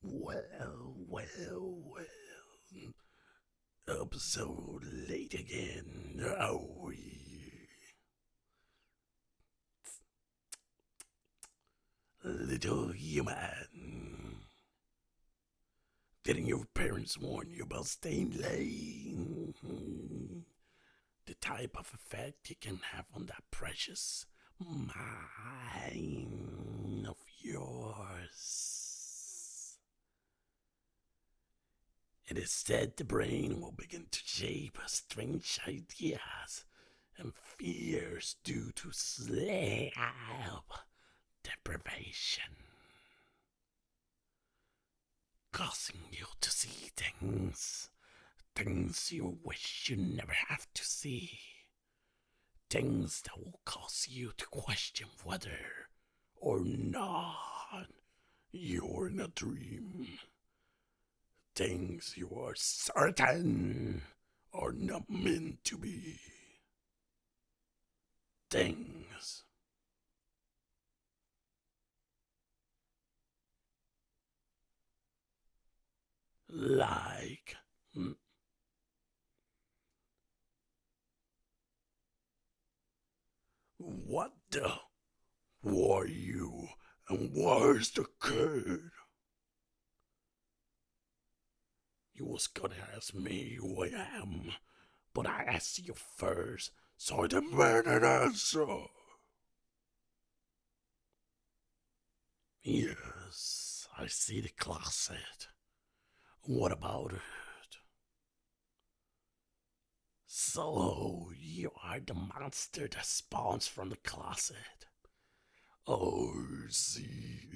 Well. Up so late again. Oh, little human. Didn't your parents warn you about staying late? The type of effect you can have on that precious mind of yours. It is said the brain will begin to shape strange ideas and fears due to sleep deprivation, causing you to see things you wish you never have to see, things that will cause you to question whether or not you're in a dream, things you are certain are not meant to be, things like what the? Who are you and where's the kid? You was gonna ask me who I am, but I asked you first, so I demand an answer. Yes, I see the closet. What about it? So, you are the monster that spawns from the closet. Oh, see.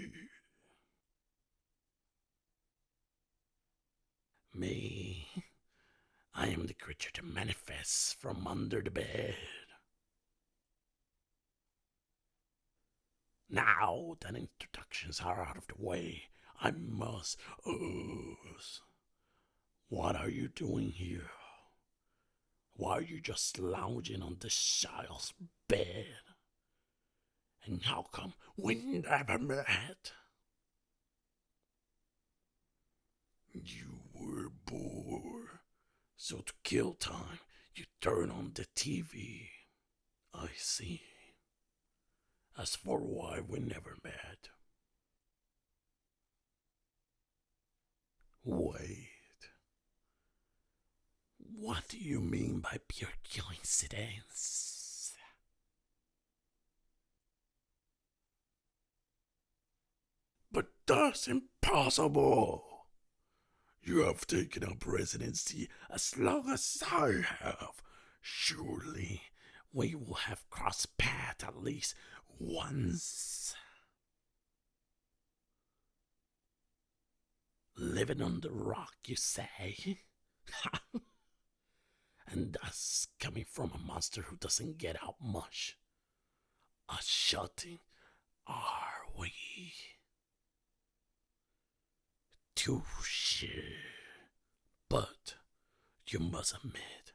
Me, I am the creature that manifests from under the bed. Now that introductions are out of the way, I must. What are you doing here? Why are you just lounging on this child's bed? And how come we never met? You were bored, so to kill time, you turn on the TV. I see. As for why we never met. Wait. What do you mean by pure coincidence? But that's impossible. You have taken up residency as long as I have. Surely we will have crossed paths at least once. Living on the rock, you say? And that's coming from a monster who doesn't get out much. A shutting, are we? Touche. But you must admit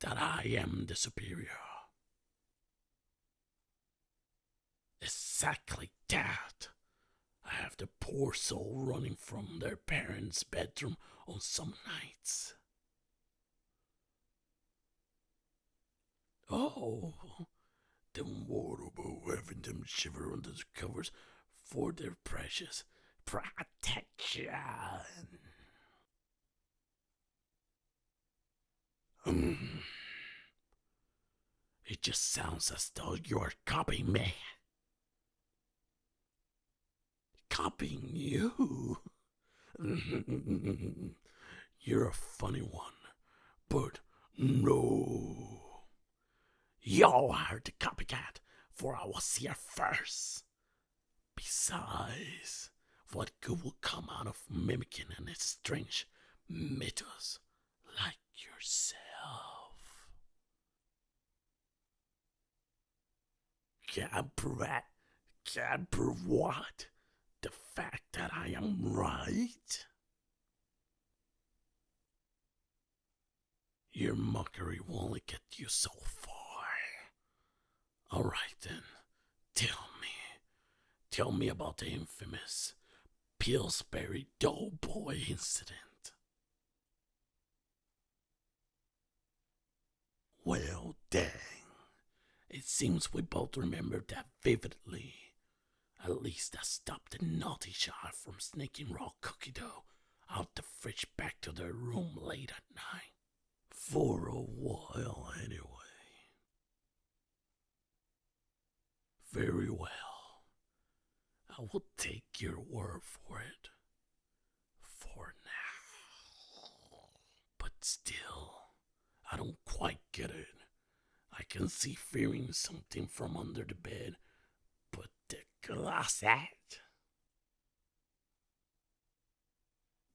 that I am the superior. Exactly that. I have the poor soul running from their parents' bedroom on some nights. Oh, then what about having them shiver under the covers for their precious protection? Hmm. It just sounds as though you're copying me. Copying you? You're a funny one, but no. You are the copycat, for I was here first. Besides, what good will come out of mimicking an strange mythos like yourself? Can't prove it. Can't prove what? The fact that I am right? Your mockery will only get you so far. Alright then, Tell me about the infamous Pillsbury Doughboy incident. Well, dang. It seems we both remember that vividly. At least I stopped the naughty child from sneaking raw cookie dough out the fridge back to their room late at night. For a while, anyway. Very well. I will take your word for it. For now. But still, I don't quite get it. I can see fearing something from under the bed, but the closet?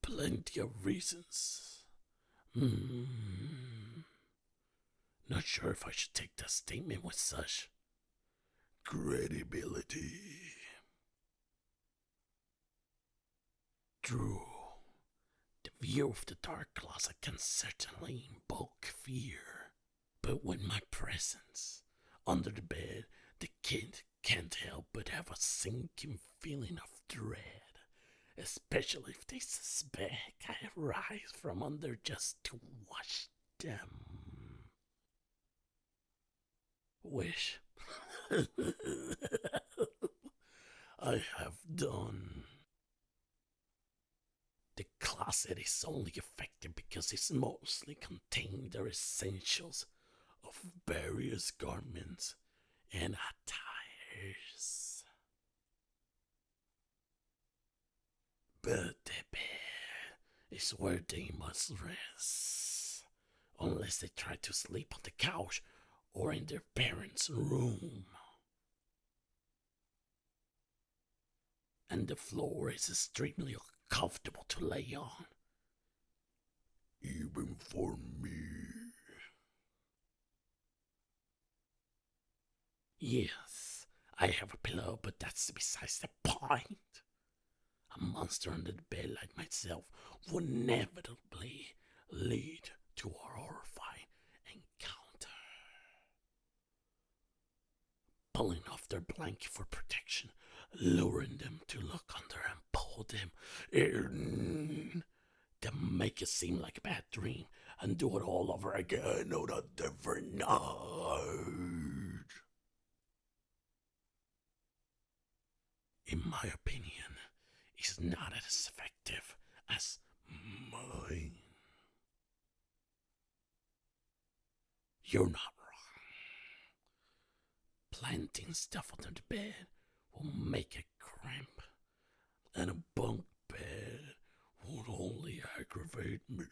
Plenty of reasons. Not sure if I should take that statement with such credibility. True. The view of the dark closet can certainly invoke fear. But with my presence under the bed, the kid can't help but have a sinking feeling of dread, especially if they suspect I rise from under just to watch them. Which I have done. The closet is only effective because it's mostly contained the essentials of various garments and attires. But the bed is where they must rest, unless they try to sleep on the couch or in their parents' room. And the floor is extremely uncomfortable to lay on. Even for me. Yes, I have a pillow, but that's besides the point. A monster under the bed like myself would inevitably lead to a horrifying encounter. Pulling off their blanket for protection, luring them to look under and pull them in. Then make it seem like a bad dream and do it all over again on a different night. In my opinion, it's not as effective as mine. You're not wrong. Planting stuff under the bed will make it cramp, and a bunk bed would only aggravate me,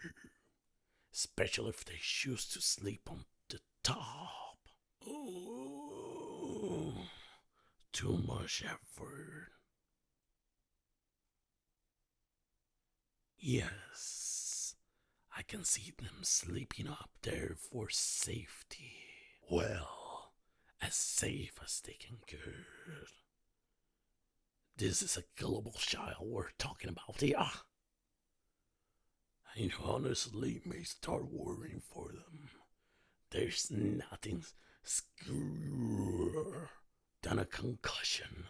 especially if they choose to sleep on the top. Oh, too much effort. Yes, I can see them sleeping up there for safety. Well, as safe as they can get. This is a gullible child we're talking about, yeah. I honestly may start worrying for them. There's nothing scarier than a concussion.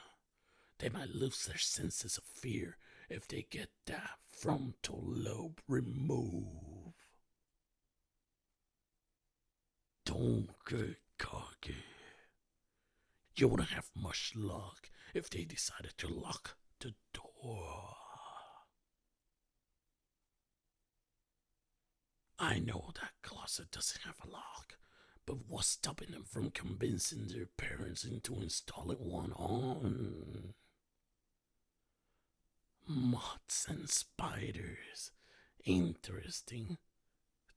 They might lose their senses of fear if they get that frontal lobe removed. Don't get cocky. You wouldn't have much luck if they decided to lock the door. I know that closet doesn't have a lock, but what's stopping them from convincing their parents into installing one on? Moths and spiders. Interesting.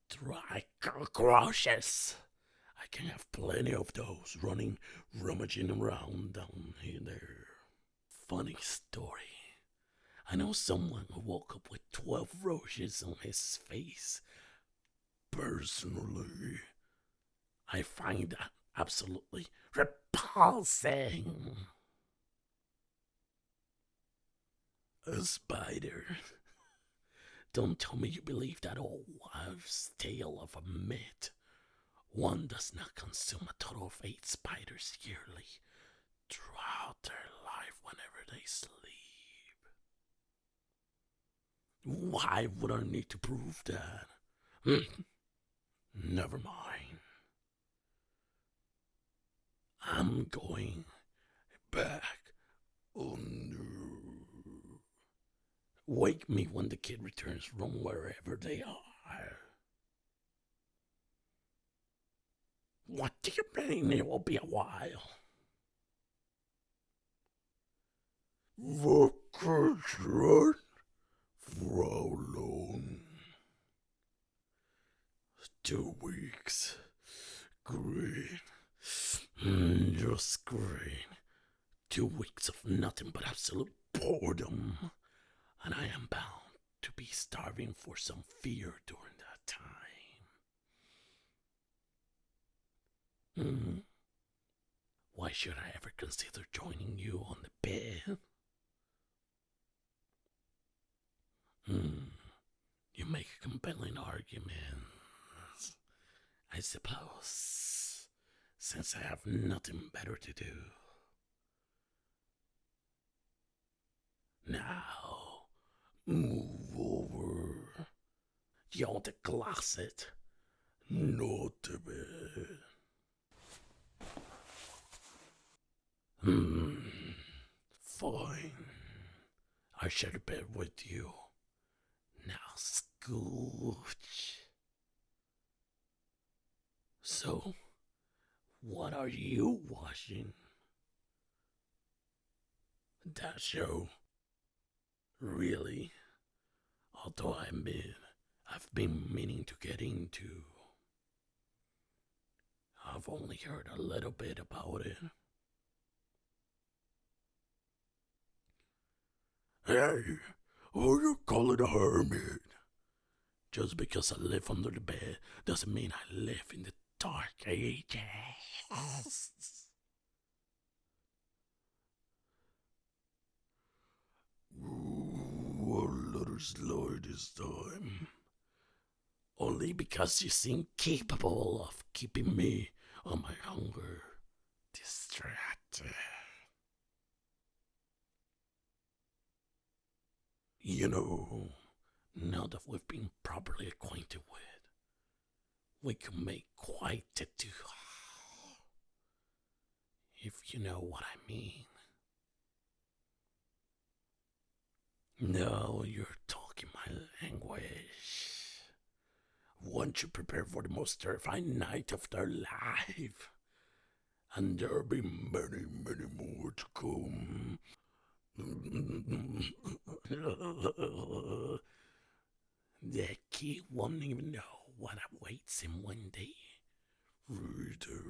Dry cockroaches. I can have plenty of those rummaging around down here there. Funny story. I know someone who woke up with 12 roaches on his face. Personally, I find that absolutely repulsing. A spider. Don't tell me you believe that old wives' tale of a myth. One does not consume a total of 8 spiders yearly. throughout their life whenever they sleep. Why would I need to prove that? Never mind. I'm going back. Oh no. Wake me when the kid returns from wherever they are. What do you mean it will be a while? Vacation? For how long? 2 weeks. Great. Just great. 2 weeks of nothing but absolute boredom. And I am bound to be starving for some fear during that time. Why should I ever consider joining you on the bed? You make a compelling argument, I suppose, since I have nothing better to do. Now, move over. You're the closet, not the bed. Fine. I share the bed with you. Now scooch. So, what are you watching? That show? Really? Although I've been meaning to get into. I've only heard a little bit about it. Hey, who you calling a hermit? Just because I live under the bed doesn't mean I live in the dark ages. Ooh, a little slower this time. Only because you seem capable of keeping me on my hunger distracted. You know, now that we've been properly acquainted with, we can make quite a duo. If you know what I mean. No, you're talking my language. Won't you prepare for the most terrifying night of their life? And there'll be many, many more to come. The kid won't even know what awaits him when they return.